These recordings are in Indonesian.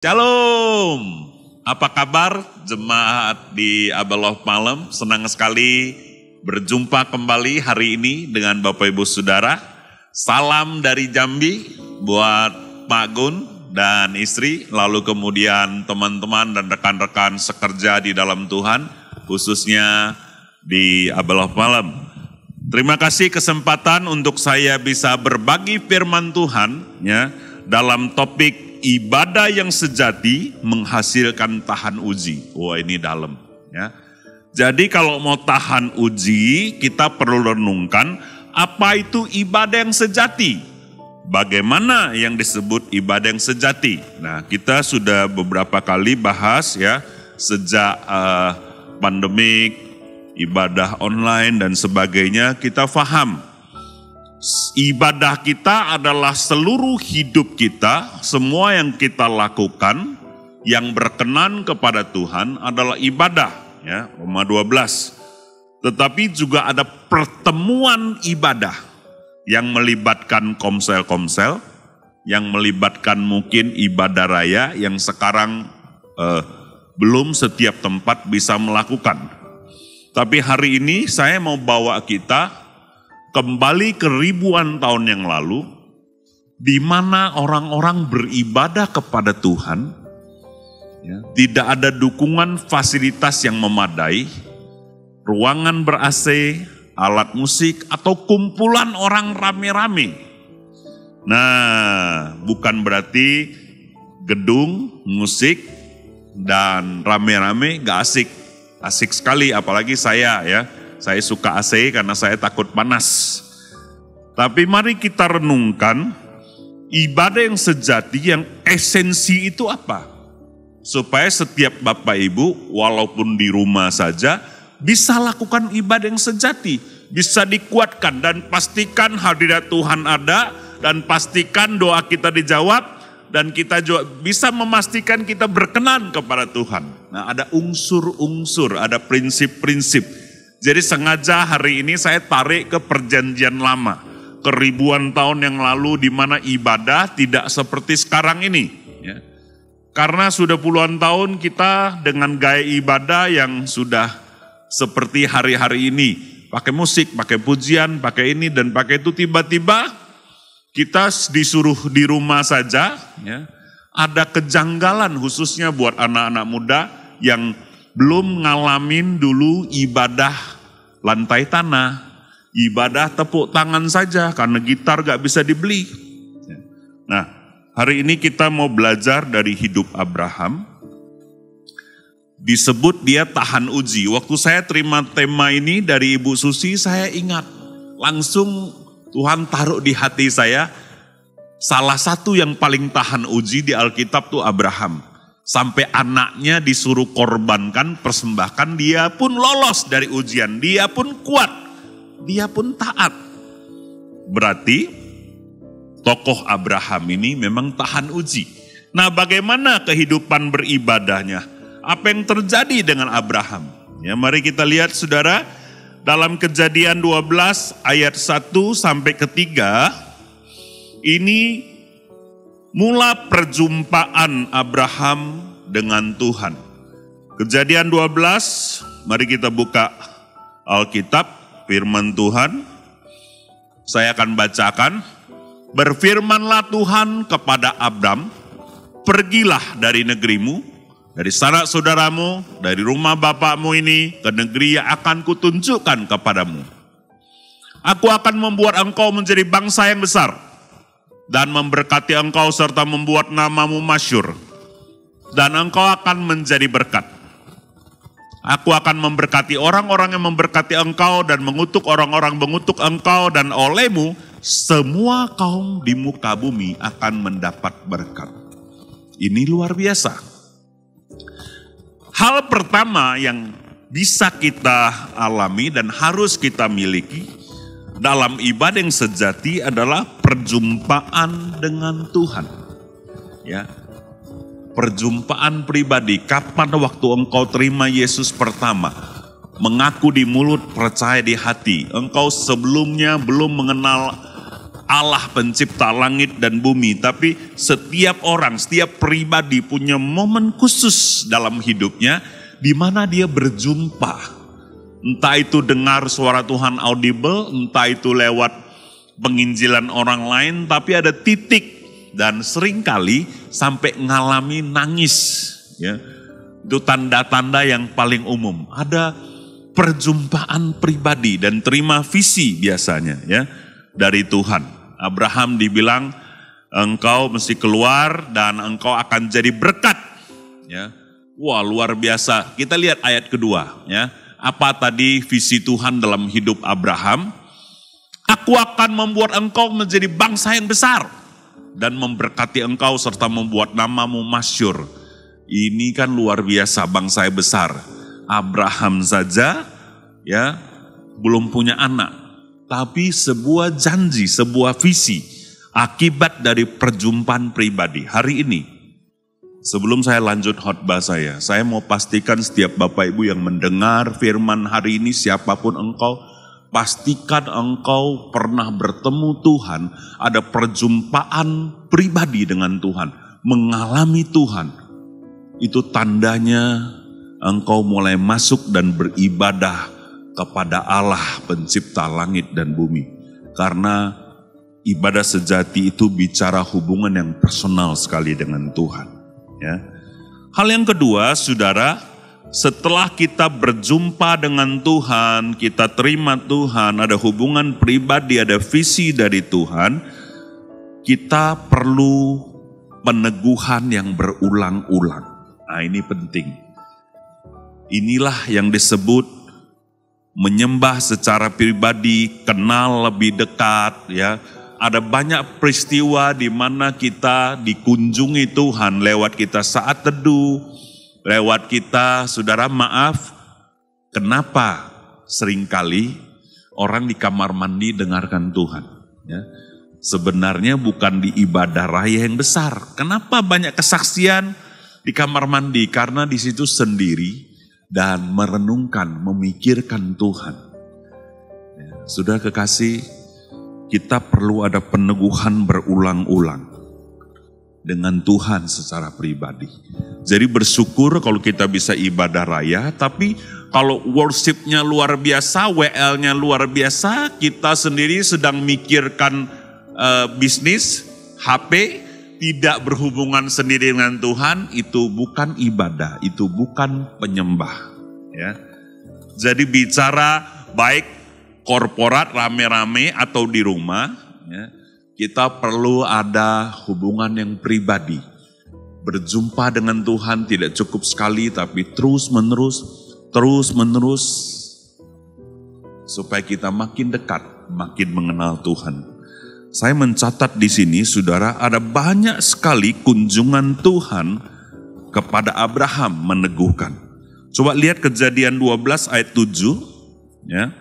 Shalom, apa kabar jemaat di Abeloh Malam? Senang sekali berjumpa kembali hari ini dengan Bapak Ibu Saudara. Salam dari Jambi buat Pak Gun dan istri, lalu kemudian teman-teman dan rekan-rekan sekerja di dalam Tuhan, khususnya di Abeloh Malam. Terima kasih kesempatan untuk saya bisa berbagi firman Tuhan ya dalam topik ibadah yang sejati menghasilkan tahan uji. Wah, ini dalam ya. Jadi kalau mau tahan uji, kita perlu renungkan apa itu ibadah yang sejati. Bagaimana yang disebut ibadah yang sejati? Nah, kita sudah beberapa kali bahas ya sejak pandemik, ibadah online dan sebagainya, kita paham. Ibadah kita adalah seluruh hidup kita, semua yang kita lakukan yang berkenan kepada Tuhan adalah ibadah, ya, Roma 12. Tetapi juga ada pertemuan ibadah yang melibatkan komsel-komsel, yang melibatkan mungkin ibadah raya yang sekarang belum setiap tempat bisa melakukan. Tapi hari ini saya mau bawa kita kembali ke ribuan tahun yang lalu, di mana orang-orang beribadah kepada Tuhan, ya, tidak ada dukungan fasilitas yang memadai, ruangan ber-AC, alat musik, atau kumpulan orang rame-rame. Nah, bukan berarti gedung, musik, dan rame-rame gak asik. Asik sekali, apalagi saya ya. Saya suka AC karena saya takut panas. Tapi mari kita renungkan ibadah yang sejati, yang esensi itu apa? Supaya setiap Bapak Ibu walaupun di rumah saja bisa lakukan ibadah yang sejati. Bisa dikuatkan dan pastikan hadirat Tuhan ada dan pastikan doa kita dijawab dan kita juga bisa memastikan kita berkenan kepada Tuhan. Nah, ada unsur-unsur, ada prinsip-prinsip. Jadi sengaja hari ini saya tarik ke perjanjian lama, ke ribuan tahun yang lalu di mana ibadah tidak seperti sekarang ini. Ya. Karena sudah puluhan tahun kita dengan gaya ibadah yang sudah seperti hari-hari ini. Pakai musik, pakai pujian, pakai ini dan pakai itu, tiba-tiba kita disuruh di rumah saja. Ya. Ada kejanggalan khususnya buat anak-anak muda yang belum ngalamin dulu ibadah lantai tanah, ibadah tepuk tangan saja karena gitar gak bisa dibeli. Nah, hari ini kita mau belajar dari hidup Abraham. Disebut dia tahan uji. Waktu saya terima tema ini dari Ibu Susi, saya ingat langsung Tuhan taruh di hati saya, salah satu yang paling tahan uji di Alkitab tuh Abraham. Sampai anaknya disuruh korbankan, persembahkan, dia pun lolos dari ujian, dia pun kuat, dia pun taat. Berarti tokoh Abraham ini memang tahan uji. Nah, bagaimana kehidupan beribadahnya? Apa yang terjadi dengan Abraham? Ya, mari kita lihat saudara, dalam Kejadian 12 ayat 1 sampai 3, ini mula perjumpaan Abraham dengan Tuhan. Kejadian 12, mari kita buka Alkitab, firman Tuhan. Saya akan bacakan. Berfirmanlah Tuhan kepada Abram, pergilah dari negerimu, dari sanak saudaramu, dari rumah bapakmu ini, ke negeri yang akan kutunjukkan kepadamu. Aku akan membuat engkau menjadi bangsa yang besar, dan memberkati engkau serta membuat namamu masyhur, dan engkau akan menjadi berkat. Aku akan memberkati orang-orang yang memberkati engkau dan mengutuk orang-orang mengutuk engkau, dan olehmu semua kaum di muka bumi akan mendapat berkat. Ini luar biasa. Hal pertama yang bisa kita alami dan harus kita miliki dalam ibadah yang sejati adalah perjumpaan dengan Tuhan. Ya. Perjumpaan pribadi. Kapan waktu engkau terima Yesus pertama? Mengaku di mulut, percaya di hati. Engkau sebelumnya belum mengenal Allah pencipta langit dan bumi, tapi setiap orang, setiap pribadi punya momen khusus dalam hidupnya di mana dia berjumpa. Entah itu dengar suara Tuhan audible, entah itu lewat penginjilan orang lain, tapi ada titik dan seringkali sampai ngalami nangis. Ya, itu tanda-tanda yang paling umum. Ada perjumpaan pribadi dan terima visi biasanya ya dari Tuhan. Abraham dibilang engkau mesti keluar dan engkau akan jadi berkat. Ya, wah luar biasa. Kita lihat ayat kedua ya. Apa tadi visi Tuhan dalam hidup Abraham? Aku akan membuat engkau menjadi bangsa yang besar dan memberkati engkau serta membuat namamu masyhur. Ini kan luar biasa, bangsa yang besar. Abraham saja ya belum punya anak, tapi sebuah janji, sebuah visi akibat dari perjumpaan pribadi. Hari ini sebelum saya lanjut khotbah saya mau pastikan setiap Bapak Ibu yang mendengar firman hari ini, siapapun engkau, pastikan engkau pernah bertemu Tuhan, ada perjumpaan pribadi dengan Tuhan, mengalami Tuhan. Itu tandanya engkau mulai masuk dan beribadah kepada Allah pencipta langit dan bumi. Karena ibadah sejati itu bicara hubungan yang personal sekali dengan Tuhan. Ya. Hal yang kedua, saudara, setelah kita berjumpa dengan Tuhan, kita terima Tuhan, ada hubungan pribadi, ada visi dari Tuhan, kita perlu peneguhan yang berulang-ulang. Nah ini penting. Inilah yang disebut menyembah secara pribadi, kenal lebih dekat ya. Ada banyak peristiwa di mana kita dikunjungi Tuhan lewat kita saat teduh, lewat kita, saudara maaf, kenapa seringkali orang di kamar mandi dengarkan Tuhan? Ya. Sebenarnya bukan di ibadah raya yang besar. Kenapa banyak kesaksian di kamar mandi? Karena di situ sendiri dan merenungkan, memikirkan Tuhan. Ya, sudah kekasih, kita perlu ada peneguhan berulang-ulang dengan Tuhan secara pribadi. Jadi bersyukur kalau kita bisa ibadah raya, tapi kalau worship-nya luar biasa, WL-nya luar biasa, kita sendiri sedang mikirkan bisnis, HP, tidak berhubungan sendiri dengan Tuhan, itu bukan ibadah, itu bukan penyembah. Ya. Jadi bicara baik korporat rame-rame atau di rumah, ya, kita perlu ada hubungan yang pribadi. Berjumpa dengan Tuhan tidak cukup sekali, tapi terus-menerus, supaya kita makin dekat, makin mengenal Tuhan. Saya mencatat di sini, saudara, ada banyak sekali kunjungan Tuhan kepada Abraham meneguhkan. Coba lihat Kejadian 12 ayat 7, ya.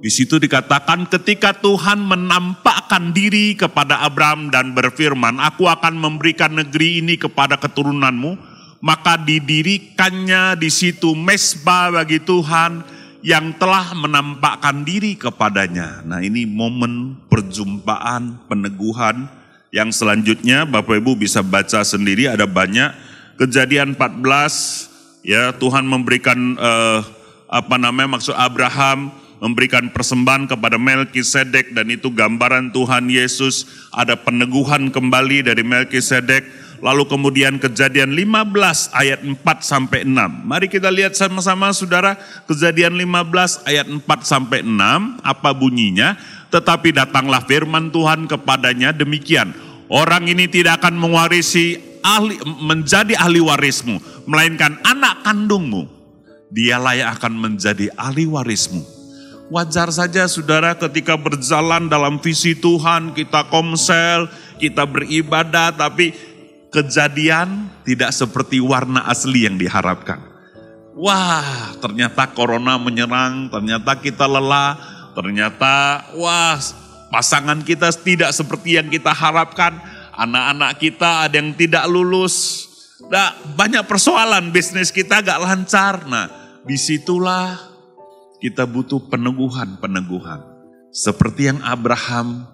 Di situ dikatakan ketika Tuhan menampakkan diri kepada Abraham dan berfirman, aku akan memberikan negeri ini kepada keturunanmu, maka didirikannya di situ mezbah bagi Tuhan yang telah menampakkan diri kepadanya. Nah ini momen perjumpaan, peneguhan. Yang selanjutnya Bapak Ibu bisa baca sendiri, ada banyak. Kejadian 14, ya Tuhan memberikan maksud Abraham memberikan persembahan kepada Melkisedek, dan itu gambaran Tuhan Yesus. Ada peneguhan kembali dari Melkisedek. Lalu kemudian Kejadian 15 ayat 4 sampai 6. Mari kita lihat sama-sama saudara, Kejadian 15 ayat 4 sampai 6, apa bunyinya? Tetapi datanglah firman Tuhan kepadanya demikian, orang ini tidak akan menjadi ahli warismu, melainkan anak kandungmu, dialah yang akan menjadi ahli warismu. Wajar saja saudara ketika berjalan dalam visi Tuhan, kita komsel, kita beribadah, tapi kejadian tidak seperti warna asli yang diharapkan. Wah, ternyata corona menyerang, ternyata kita lelah, ternyata pasangan kita tidak seperti yang kita harapkan, anak-anak kita ada yang tidak lulus, banyak persoalan, bisnis kita gak lancar. Nah, disitulah kita butuh peneguhan. seperti yang Abraham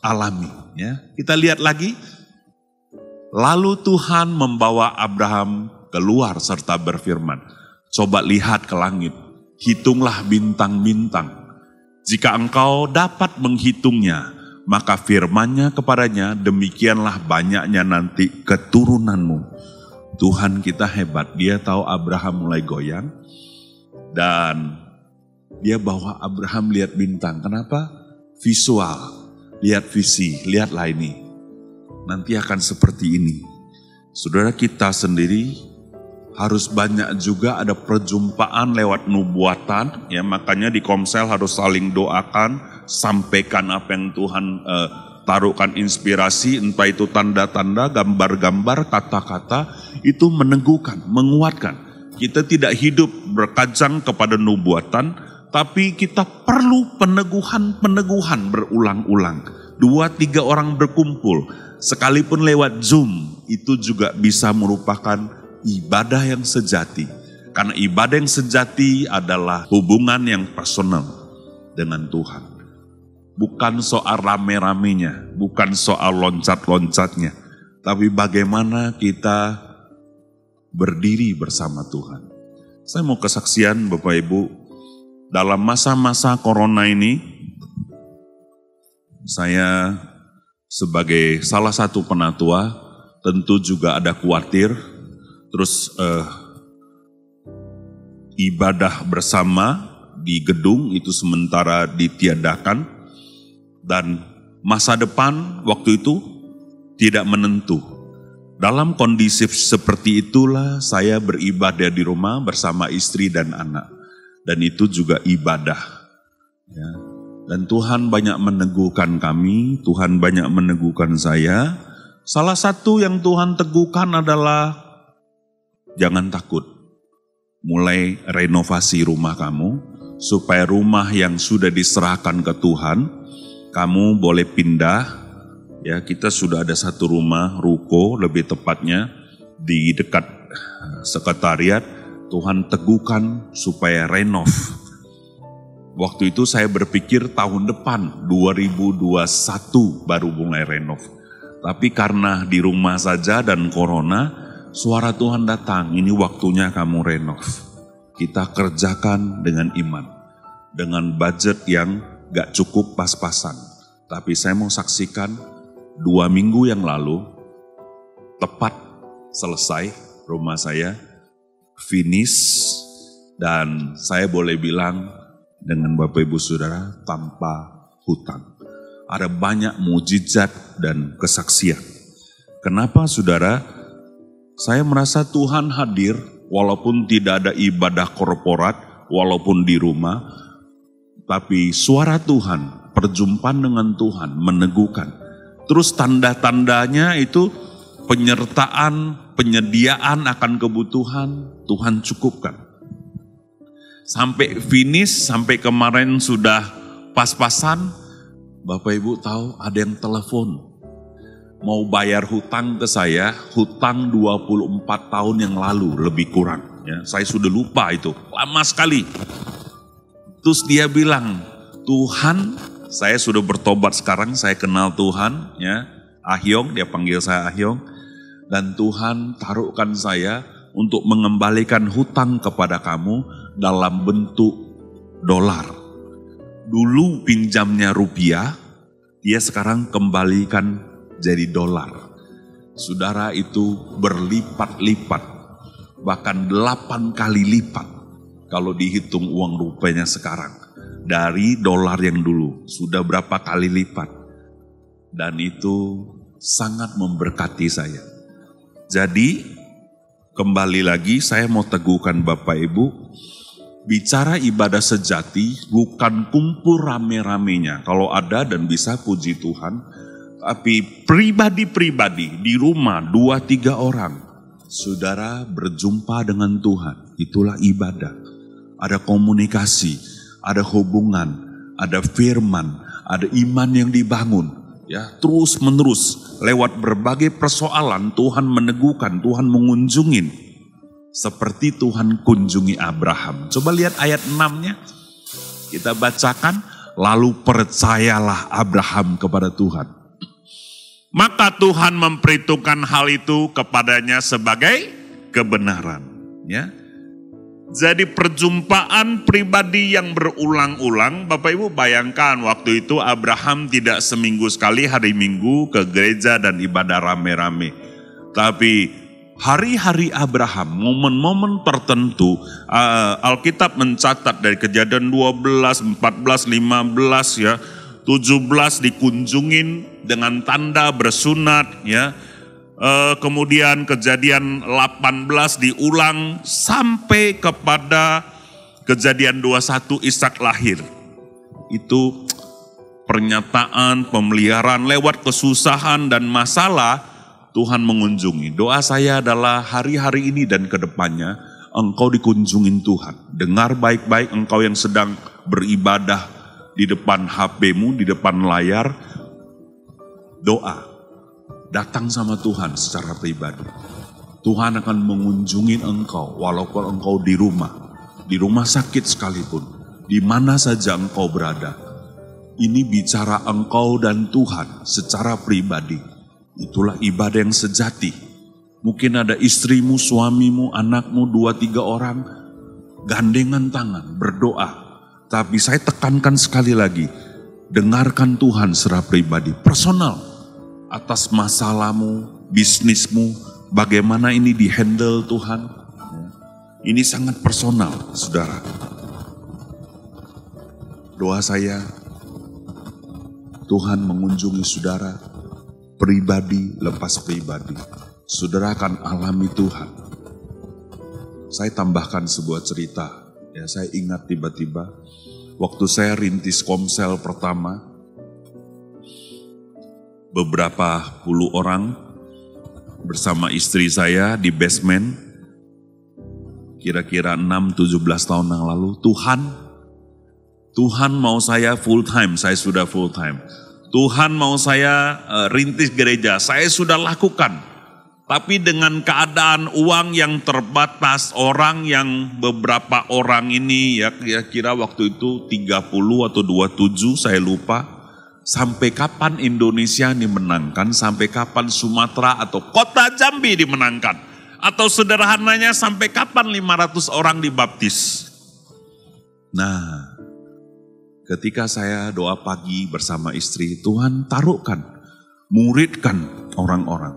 alami. Ya, kita lihat lagi. Lalu Tuhan membawa Abraham keluar serta berfirman, coba lihat ke langit, hitunglah bintang-bintang. Jika engkau dapat menghitungnya, maka firman-Nya kepadanya, demikianlah banyaknya nanti keturunanmu. Tuhan kita hebat, Dia tahu Abraham mulai goyang, dan Dia bawa Abraham lihat bintang. Kenapa? Visual, lihat visi, lihatlah ini. Nanti akan seperti ini. Saudara, kita sendiri harus banyak juga ada perjumpaan lewat nubuatan, ya, makanya di Komsel harus saling doakan, sampaikan apa yang Tuhan taruhkan inspirasi, entah itu tanda-tanda, gambar-gambar, kata-kata, itu meneguhkan, menguatkan. Kita tidak hidup berkajang kepada nubuatan, tapi kita perlu peneguhan berulang-ulang. 2-3 orang berkumpul, sekalipun lewat Zoom, itu juga bisa merupakan ibadah yang sejati. Karena ibadah yang sejati adalah hubungan yang personal dengan Tuhan. Bukan soal rame-ramenya, bukan soal loncat-loncatnya, tapi bagaimana kita berdiri bersama Tuhan. Saya mau kesaksian Bapak Ibu, dalam masa-masa corona ini, saya sebagai salah satu penatua tentu juga ada khawatir, terus ibadah bersama di gedung itu sementara ditiadakan, dan masa depan waktu itu tidak menentu. Dalam kondisi seperti itulah saya beribadah di rumah bersama istri dan anak, dan itu juga ibadah. Ya. Dan Tuhan banyak meneguhkan kami, Tuhan banyak meneguhkan saya. Salah satu yang Tuhan teguhkan adalah jangan takut. Mulai renovasi rumah kamu, supaya rumah yang sudah diserahkan ke Tuhan, kamu boleh pindah. Ya, kita sudah ada satu rumah, ruko lebih tepatnya, di dekat sekretariat. Tuhan teguhkan supaya renov. Waktu itu saya berpikir tahun depan, 2021 baru mulai renov. Tapi karena di rumah saja dan corona, suara Tuhan datang, ini waktunya kamu renov. Kita kerjakan dengan iman, dengan budget yang gak cukup pas-pasan. Tapi saya mau saksikan, 2 minggu yang lalu, tepat selesai rumah saya, finish, dan saya boleh bilang, dengan Bapak Ibu Saudara, tanpa hutang. Ada banyak mujizat dan kesaksian. Kenapa Saudara? Saya merasa Tuhan hadir walaupun tidak ada ibadah korporat, walaupun di rumah, tapi suara Tuhan, perjumpaan dengan Tuhan meneguhkan. Terus tanda-tandanya itu penyertaan, penyediaan akan kebutuhan, Tuhan cukupkan. Sampai finish, sampai kemarin sudah pas-pasan, Bapak Ibu tahu ada yang telepon. Mau bayar hutang ke saya, hutang 24 tahun yang lalu, lebih kurang. Ya, saya sudah lupa itu, lama sekali. Terus dia bilang, Tuhan, saya sudah bertobat sekarang, saya kenal Tuhan. Ya, Ahyong, dia panggil saya Ahyong. Dan Tuhan taruhkan saya untuk mengembalikan hutang kepada kamu dalam bentuk dolar. Dulu pinjamnya rupiah, dia sekarang kembalikan jadi dolar. Saudara, itu berlipat-lipat, bahkan 8 kali lipat kalau dihitung uang rupiahnya sekarang. Dari dolar yang dulu, sudah berapa kali lipat. Dan itu sangat memberkati saya. Jadi, kembali lagi saya mau teguhkan Bapak Ibu, bicara ibadah sejati bukan kumpul rame-ramenya. Kalau ada dan bisa puji Tuhan, tapi pribadi-pribadi di rumah 2-3 orang, saudara berjumpa dengan Tuhan, itulah ibadah. Ada komunikasi, ada hubungan, ada firman, ada iman yang dibangun. Ya, terus menerus lewat berbagai persoalan Tuhan meneguhkan, Tuhan mengunjungin. Seperti Tuhan kunjungi Abraham. Coba lihat ayat 6-nya. Kita bacakan. Lalu percayalah Abraham kepada Tuhan. Maka Tuhan memperhitungkan hal itu kepadanya sebagai kebenaran. Ya. Jadi perjumpaan pribadi yang berulang-ulang, Bapak Ibu bayangkan waktu itu Abraham tidak seminggu sekali hari Minggu ke gereja dan ibadah rame-rame. Tapi hari-hari Abraham, momen-momen tertentu, Alkitab mencatat dari Kejadian 12, 14, 15 ya, 17 dikunjungin dengan tanda bersunat ya. Kemudian Kejadian 18 diulang sampai kepada Kejadian 21 Ishak lahir. Itu pernyataan pemeliharaan lewat kesusahan dan masalah Tuhan mengunjungi. Doa saya adalah hari-hari ini dan kedepannya engkau dikunjungin Tuhan. Dengar baik-baik engkau yang sedang beribadah di depan HP-mu, di depan layar. Doa. Datang sama Tuhan secara pribadi. Tuhan akan mengunjungi engkau walaupun engkau di rumah sakit sekalipun, di mana saja engkau berada. Ini bicara engkau dan Tuhan secara pribadi. Itulah ibadah yang sejati. Mungkin ada istrimu, suamimu, anakmu, 2-3 orang, gandengan tangan, berdoa. Tapi saya tekankan sekali lagi, dengarkan Tuhan secara pribadi, personal. Atas masalahmu, bisnismu, bagaimana ini dihandle Tuhan. Ini sangat personal, saudara. Doa saya, Tuhan mengunjungi saudara, pribadi lepas pribadi. Saudara akan alami Tuhan. Saya tambahkan sebuah cerita. Ya, saya ingat tiba-tiba, waktu saya rintis Komsel pertama, beberapa puluh orang bersama istri saya di basement, kira-kira 6-17 tahun yang lalu. Tuhan mau saya full time, saya sudah full time. Tuhan mau saya rintis gereja, saya sudah lakukan. Tapi dengan keadaan uang yang terbatas, orang yang beberapa orang ini ya kira-kira waktu itu 30 atau 27 saya lupa. Sampai kapan Indonesia dimenangkan, sampai kapan Sumatera atau kota Jambi dimenangkan. Atau sederhananya sampai kapan 500 orang dibaptis. Nah, ketika saya doa pagi bersama istri, Tuhan taruhkan, muridkan orang-orang.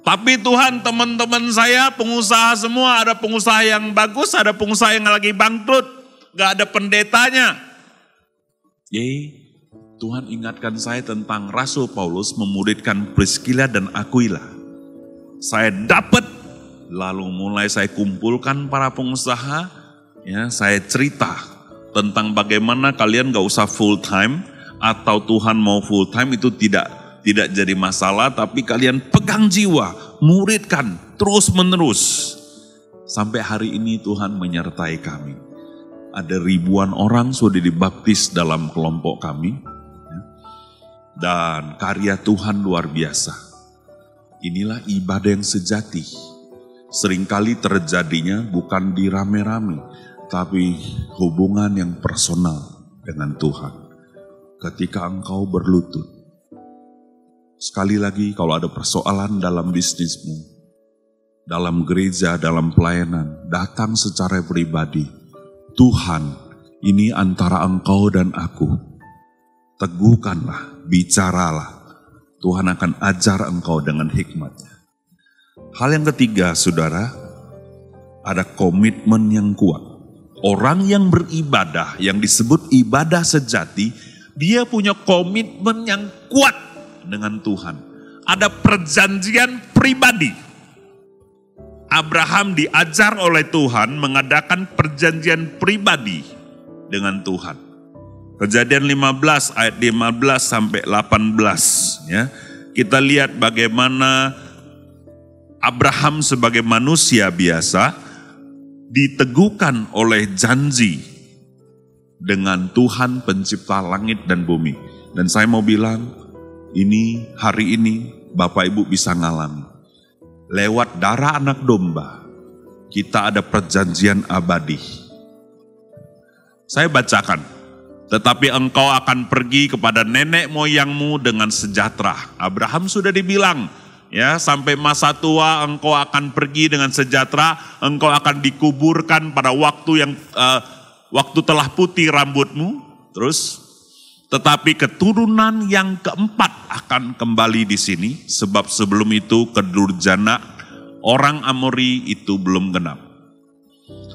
Tapi Tuhan, teman-teman saya pengusaha semua, ada pengusaha yang bagus, ada pengusaha yang lagi bangkrut, gak ada pendetanya. Tuhan ingatkan saya tentang Rasul Paulus memuridkan Priscilla dan Aquila. Saya dapat, lalu mulai saya kumpulkan para pengusaha, ya saya cerita tentang bagaimana kalian gak usah full time, atau Tuhan mau full time itu tidak jadi masalah, tapi kalian pegang jiwa, muridkan terus menerus. Sampai hari ini Tuhan menyertai kami. Ada ribuan orang sudah dibaptis dalam kelompok kami. Dan karya Tuhan luar biasa. Inilah ibadah yang sejati. Seringkali terjadinya bukan di rame-rame, tapi hubungan yang personal dengan Tuhan. Ketika engkau berlutut. Sekali lagi, kalau ada persoalan dalam bisnismu, dalam gereja, dalam pelayanan, datang secara pribadi. Tuhan, ini antara engkau dan aku. Teguhkanlah, bicaralah. Tuhan akan ajar engkau dengan hikmatnya. Hal yang ketiga, saudara, ada komitmen yang kuat. Orang yang beribadah, yang disebut ibadah sejati, dia punya komitmen yang kuat dengan Tuhan. Ada perjanjian pribadi. Abraham diajar oleh Tuhan mengadakan perjanjian pribadi dengan Tuhan. Kejadian 15 ayat 15 sampai 18 ya. Kita lihat bagaimana Abraham sebagai manusia biasa diteguhkan oleh janji dengan Tuhan pencipta langit dan bumi. Dan saya mau bilang, ini hari ini Bapak Ibu bisa ngalami. Lewat darah anak domba, kita ada perjanjian abadi. Saya bacakan. tetapi engkau akan pergi kepada nenek moyangmu dengan sejahtera. Abraham sudah dibilang, ya, sampai masa tua engkau akan pergi dengan sejahtera, engkau akan dikuburkan pada waktu telah putih rambutmu. Terus, tetapi keturunan yang keempat akan kembali di sini, sebab sebelum itu kedurjana orang Amori itu belum genap.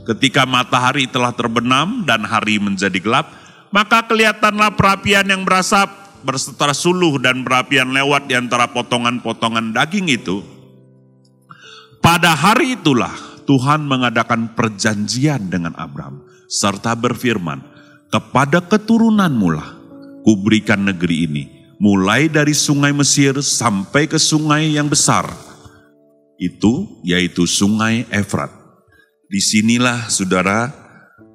Ketika matahari telah terbenam dan hari menjadi gelap, maka kelihatanlah perapian yang berasap berserta suluh dan perapian lewat di antara potongan-potongan daging itu. Pada hari itulah Tuhan mengadakan perjanjian dengan Abraham serta berfirman, kepada keturunanmu lah kuberikan negeri ini, mulai dari sungai Mesir sampai ke sungai yang besar, itu yaitu sungai Efrat. Disinilah saudara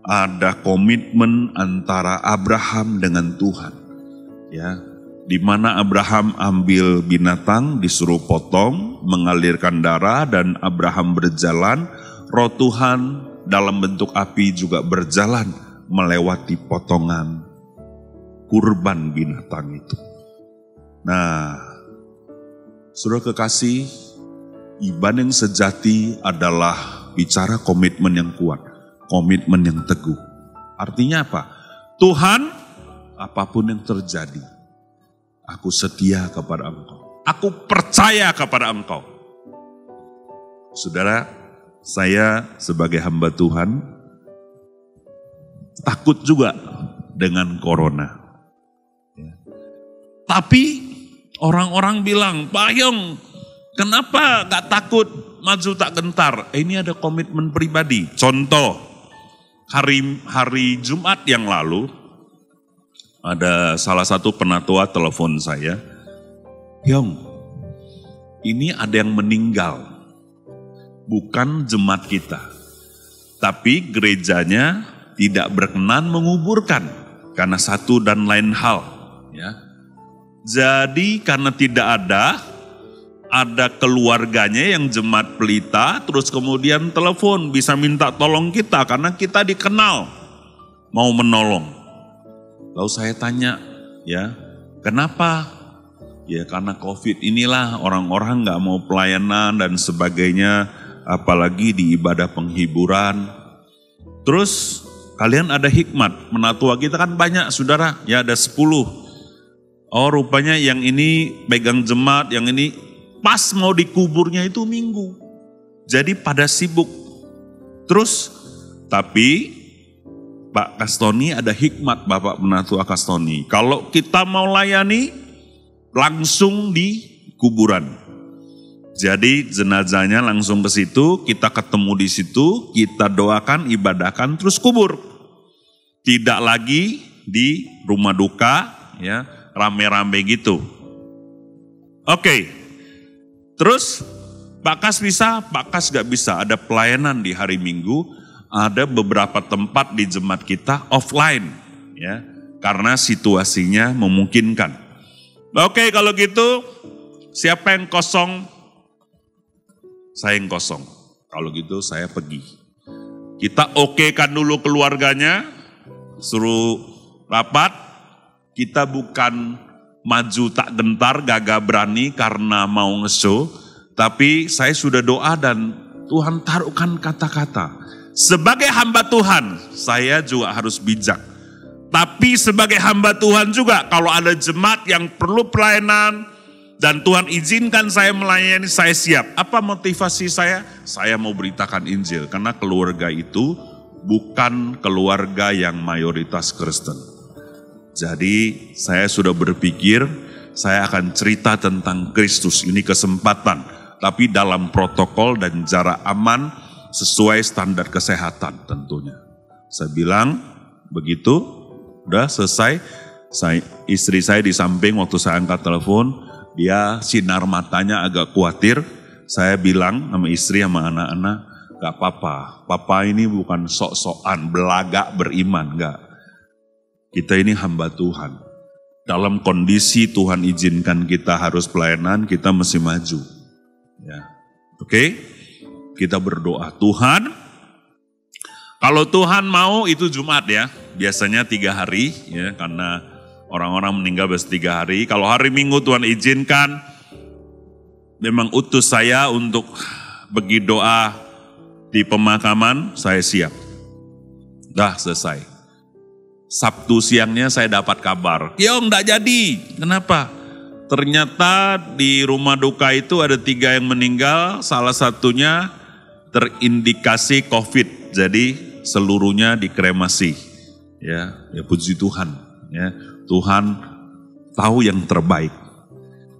ada komitmen antara Abraham dengan Tuhan, ya, di mana Abraham ambil binatang, disuruh potong, mengalirkan darah, dan Abraham berjalan. Roh Tuhan dalam bentuk api juga berjalan melewati potongan kurban binatang itu. Nah, saudara kekasih, iman yang sejati adalah bicara komitmen yang kuat, komitmen yang teguh. Artinya apa? Tuhan, apapun yang terjadi, aku setia kepada Engkau. Aku percaya kepada Engkau. Saudara, saya sebagai hamba Tuhan takut juga dengan corona. Tapi orang-orang bilang, Pak Yong, kenapa gak takut maju tak gentar? Ini ada komitmen pribadi. Contoh, hari Jumat yang lalu, ada salah satu penatua telepon saya, Yong, ini ada yang meninggal, bukan jemaat kita, tapi gerejanya tidak berkenan menguburkan karena satu dan lain hal, ya. Jadi karena tidak ada keluarganya yang jemaat pelita, terus kemudian telepon bisa minta tolong kita karena kita dikenal mau menolong. Lalu saya tanya, ya, kenapa? Ya karena COVID inilah orang-orang gak mau pelayanan dan sebagainya, apalagi di ibadah penghiburan. Terus kalian ada hikmat, menatua kita kan banyak saudara, ya ada 10. Oh rupanya yang ini pegang jemaat, yang ini pas mau dikuburnya itu Minggu. Jadi pada sibuk. Terus, tapi Pak Kastoni ada hikmat Bapak Penatua Kastoni. Kalau kita mau layani, langsung di kuburan. Jadi jenazahnya langsung ke situ, kita ketemu di situ, kita doakan, ibadahkan, terus kubur. Tidak lagi di rumah duka, ya, rame-rame gitu. Oke. Terus Pak Kas bisa, Pak Kas gak bisa. Ada pelayanan di hari Minggu, ada beberapa tempat di jemaat kita offline, ya, karena situasinya memungkinkan. Oke, kalau gitu siapa yang kosong? Saya yang kosong. Kalau gitu saya pergi. Kita okekan dulu keluarganya, suruh rapat. Kita bukan maju tak gentar, gagah berani karena mau nge-show, tapi saya sudah doa dan Tuhan taruhkan kata-kata. Sebagai hamba Tuhan, saya juga harus bijak. Tapi sebagai hamba Tuhan juga, kalau ada jemaat yang perlu pelayanan dan Tuhan izinkan saya melayani, saya siap. Apa motivasi saya? Saya mau beritakan Injil, karena keluarga itu bukan keluarga yang mayoritas Kristen. Jadi saya sudah berpikir saya akan cerita tentang Kristus, ini kesempatan. Tapi dalam protokol dan jarak aman sesuai standar kesehatan tentunya. Saya bilang begitu, udah selesai. Istri saya di samping waktu saya angkat telepon, dia sinar matanya agak khawatir. Saya bilang sama istri sama anak-anak, gak apa-apa, papa ini bukan sok-sokan, belagak beriman, enggak. Kita ini hamba Tuhan. Dalam kondisi Tuhan izinkan kita harus pelayanan, kita mesti maju. Ya. Oke? Kita berdoa, Tuhan, Kalau Tuhan mau itu Jumat ya, biasanya 3 hari ya, karena orang-orang meninggal biasa 3 hari. Kalau hari Minggu Tuhan izinkan, memang utus saya untuk pergi doa di pemakaman, saya siap. Dah selesai. Sabtu siangnya saya dapat kabar, Yong enggak jadi. Kenapa? Ternyata di rumah duka itu ada 3 yang meninggal, salah satunya terindikasi COVID. Jadi seluruhnya dikremasi. Ya puji Tuhan. Ya, Tuhan tahu yang terbaik.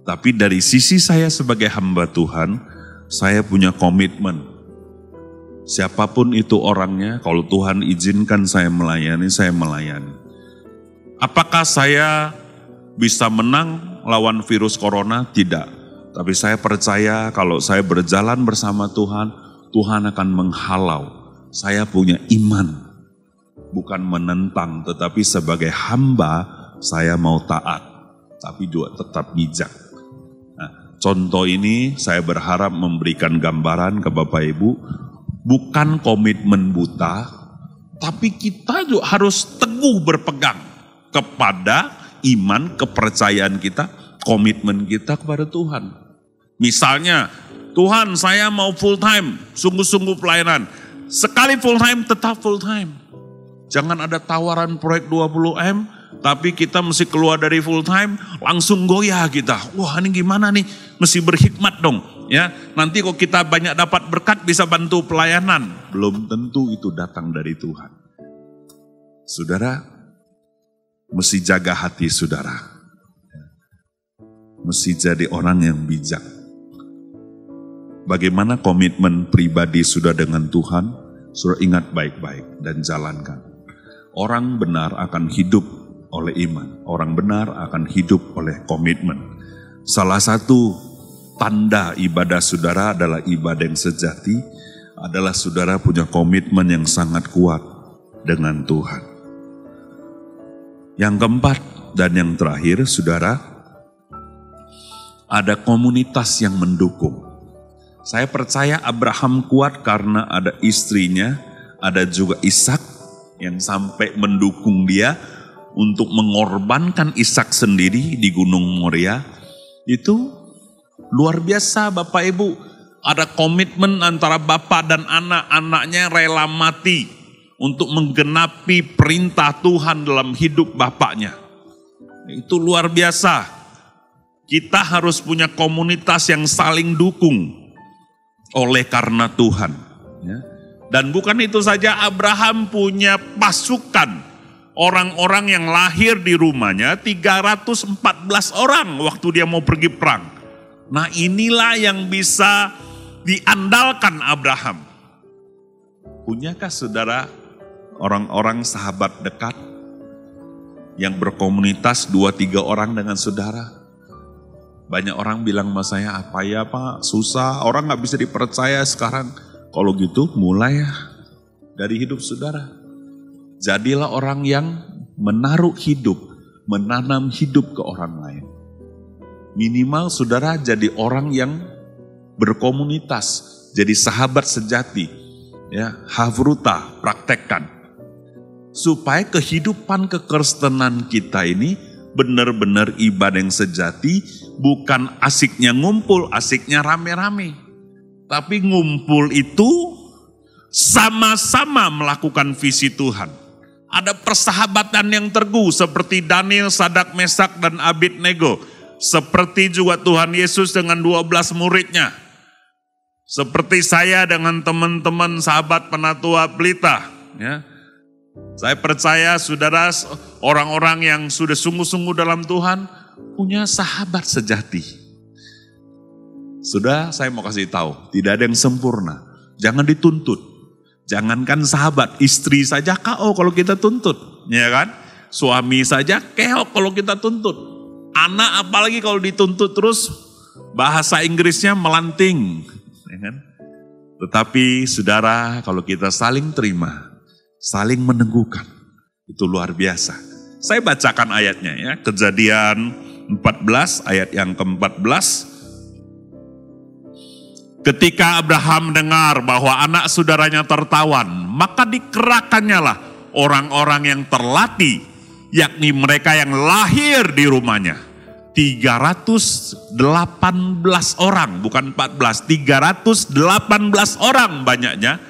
Tapi dari sisi saya sebagai hamba Tuhan, saya punya komitmen. Siapapun itu orangnya, kalau Tuhan izinkan saya melayani, saya melayani. Apakah saya bisa menang lawan virus corona? Tidak. Tapi saya percaya kalau saya berjalan bersama Tuhan, Tuhan akan menghalau. Saya punya iman, bukan menentang, tetapi sebagai hamba saya mau taat, tapi juga tetap bijak. Nah, contoh ini saya berharap memberikan gambaran ke Bapak Ibu, bukan komitmen buta, tapi kita juga harus teguh berpegang kepada iman, kepercayaan kita, komitmen kita kepada Tuhan. Misalnya, Tuhan saya mau full time, sungguh-sungguh pelayanan. Sekali full time, tetap full time. Jangan ada tawaran proyek 20M, tapi kita mesti keluar dari full time, langsung goyah kita. Wah ini gimana nih, mesti berhikmat dong. Ya, nanti kok kita banyak dapat berkat bisa bantu pelayanan. Belum tentu itu datang dari Tuhan. Saudara, mesti jaga hati saudara. Mesti jadi orang yang bijak. Bagaimana komitmen pribadi sudah dengan Tuhan, sudah ingat baik-baik dan jalankan. Orang benar akan hidup oleh iman. Orang benar akan hidup oleh komitmen. Salah satu tanda ibadah saudara adalah ibadah yang sejati, adalah saudara punya komitmen yang sangat kuat dengan Tuhan. Yang keempat dan yang terakhir, saudara, ada komunitas yang mendukung. Saya percaya Abraham kuat karena ada istrinya, ada juga Ishak yang sampai mendukung dia untuk mengorbankan Ishak sendiri di Gunung Moria. Itu luar biasa Bapak Ibu. Ada komitmen antara bapak dan anak, anaknya rela mati untuk menggenapi perintah Tuhan dalam hidup bapaknya. Itu luar biasa. Kita harus punya komunitas yang saling dukung oleh karena Tuhan. Ya. Dan bukan itu saja, Abraham punya pasukan orang-orang yang lahir di rumahnya 314 orang waktu dia mau pergi perang. Nah inilah yang bisa diandalkan Abraham. Punyakah saudara orang-orang sahabat dekat yang berkomunitas 2-3 orang dengan saudara? Banyak orang bilang sama saya, apa ya Pak, susah, orang gak bisa dipercaya sekarang. Kalau gitu mulai ya dari hidup saudara. Jadilah orang yang menaruh hidup, menanam hidup ke orang lain. Minimal saudara jadi orang yang berkomunitas, jadi sahabat sejati. Ya, havruta, praktekkan. Supaya kehidupan kekristenan kita ini benar-benar ibadah yang sejati, bukan asiknya ngumpul, asiknya rame-rame. Tapi ngumpul itu sama-sama melakukan visi Tuhan. Ada persahabatan yang teguh seperti Daniel, Sadak, Mesak, dan Abednego. Seperti juga Tuhan Yesus dengan 12 muridnya. Seperti saya dengan teman-teman sahabat Penatua Pelita. Ya. Saya percaya saudara, orang-orang yang sudah sungguh-sungguh dalam Tuhan punya sahabat sejati. Sudah, saya mau kasih tahu, tidak ada yang sempurna. Jangan dituntut. Jangankan sahabat, istri saja KO kalau kita tuntut, ya kan? Suami saja keok kalau kita tuntut. Anak apalagi kalau dituntut terus, bahasa Inggrisnya melanting, ya kan? Tetapi saudara, kalau kita saling terima, saling meneguhkan, itu luar biasa. Saya bacakan ayatnya ya, Kejadian 14 ayat yang ke-14. Ketika Abraham mendengar bahwa anak saudaranya tertawan, maka dikerahkannya lah orang-orang yang terlatih, yakni mereka yang lahir di rumahnya. 318 orang, bukan 14, 318 orang banyaknya,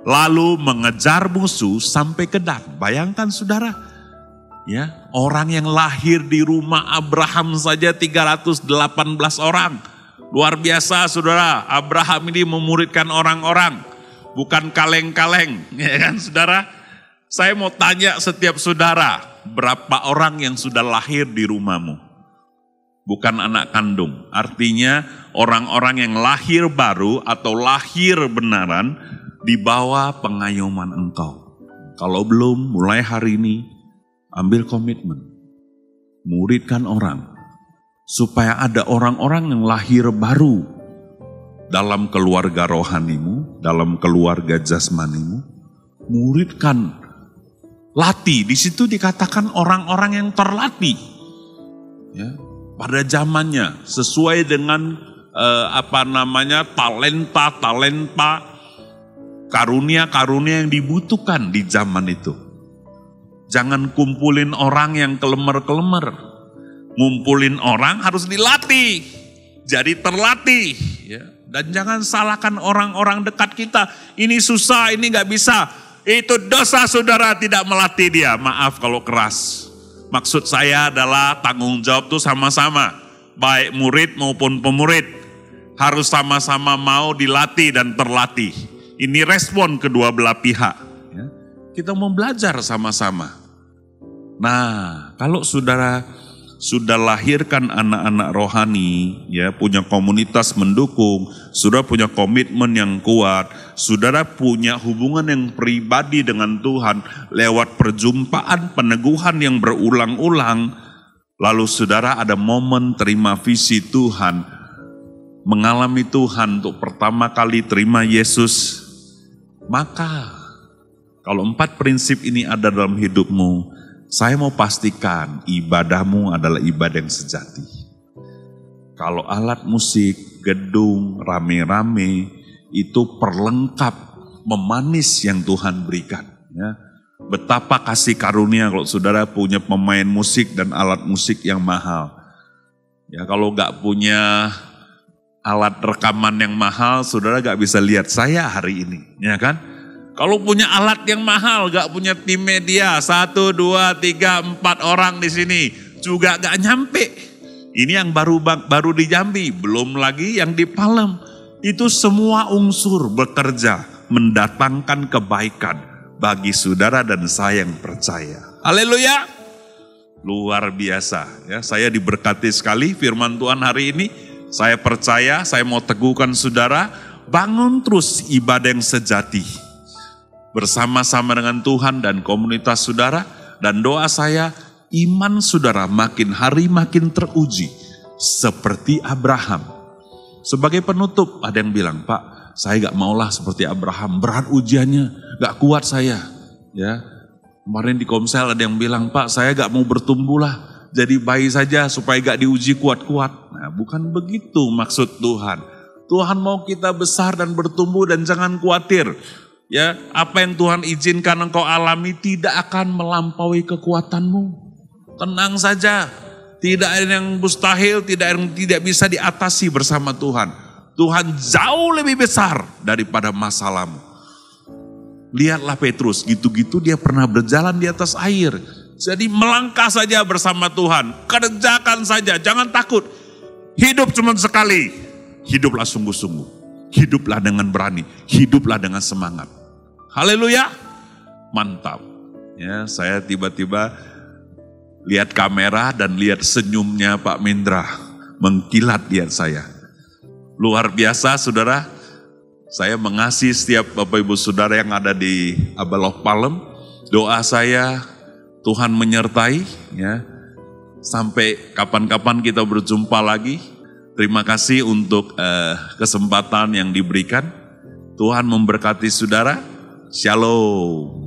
lalu mengejar musuh sampai ke Dan. Bayangkan saudara, ya, orang yang lahir di rumah Abraham saja 318 orang. Luar biasa saudara, Abraham ini memuridkan orang-orang, bukan kaleng-kaleng, ya kan saudara? Saya mau tanya setiap saudara, berapa orang yang sudah lahir di rumahmu? Bukan anak kandung, artinya orang-orang yang lahir baru atau lahir benaran di bawah pengayoman engkau. Kalau belum, mulai hari ini ambil komitmen, muridkan orang, supaya ada orang-orang yang lahir baru dalam keluarga rohanimu, dalam keluarga jasmanimu. Muridkan, latih. Di situ dikatakan orang-orang yang terlatih, ya, pada zamannya sesuai dengan talenta, karunia-karunia yang dibutuhkan di zaman itu. Jangan kumpulin orang yang kelemer-kelemer. Ngumpulin orang harus dilatih, jadi terlatih. Ya. Dan jangan salahkan orang-orang dekat kita. Ini susah, ini gak bisa. Itu dosa saudara tidak melatih dia. Maaf kalau keras. Maksud saya adalah tanggung jawab itu sama-sama. Baik murid maupun pemurid. Harus sama-sama mau dilatih dan terlatih. Ini respon kedua belah pihak. Ya. Kita mau belajar sama-sama. Nah, kalau saudara sudah lahirkan anak-anak rohani, ya, punya komunitas mendukung, sudah punya komitmen yang kuat, saudara punya hubungan yang pribadi dengan Tuhan lewat perjumpaan peneguhan yang berulang-ulang, lalu saudara ada momen terima visi Tuhan, mengalami Tuhan untuk pertama kali terima Yesus, maka kalau 4 prinsip ini ada dalam hidupmu, saya mau pastikan ibadahmu adalah ibadah yang sejati. Kalau alat musik, gedung, rame-rame, itu perlengkap, memanis yang Tuhan berikan. Ya. Betapa kasih karunia kalau saudara punya pemain musik dan alat musik yang mahal. Ya, kalau gak punya alat rekaman yang mahal, saudara gak bisa lihat saya hari ini. Ya kan? Kalau punya alat yang mahal, gak punya tim media, 1, 2, 3, 4 orang di sini, juga gak nyampe. Ini yang baru di Jambi, belum lagi yang di Palem. Itu semua unsur bekerja, mendatangkan kebaikan bagi saudara dan saya yang percaya. Haleluya! Luar biasa. Ya, saya diberkati sekali firman Tuhan hari ini. Saya percaya, saya mau teguhkan saudara, bangun terus ibadah yang sejati. Bersama-sama dengan Tuhan dan komunitas saudara, dan doa saya iman saudara makin hari makin teruji seperti Abraham. Sebagai penutup ada yang bilang, Pak, saya gak maulah seperti Abraham, berat ujiannya, gak kuat saya. Ya, kemarin di Komsel ada yang bilang, Pak, saya gak mau bertumbuh lah, jadi bayi saja supaya gak diuji kuat-kuat. Nah, bukan begitu maksud Tuhan. Tuhan mau kita besar dan bertumbuh dan jangan khawatir. Ya, apa yang Tuhan izinkan engkau alami tidak akan melampaui kekuatanmu. Tenang saja, tidak ada yang mustahil, tidak bisa diatasi bersama Tuhan. Tuhan jauh lebih besar daripada masalahmu. Lihatlah Petrus, gitu-gitu dia pernah berjalan di atas air. Jadi melangkah saja bersama Tuhan, kerjakan saja, jangan takut. Hidup cuma sekali, hiduplah sungguh-sungguh, hiduplah dengan berani, hiduplah dengan semangat. Haleluya, mantap. Ya, saya tiba-tiba lihat kamera dan lihat senyumnya Pak Mindra mengkilat di saya. Luar biasa saudara, saya mengasihi setiap Bapak Ibu Saudara yang ada di Abaloh Palem. Doa saya Tuhan menyertai, ya, sampai kapan-kapan kita berjumpa lagi. Terima kasih untuk kesempatan yang diberikan. Tuhan memberkati saudara. Shalom.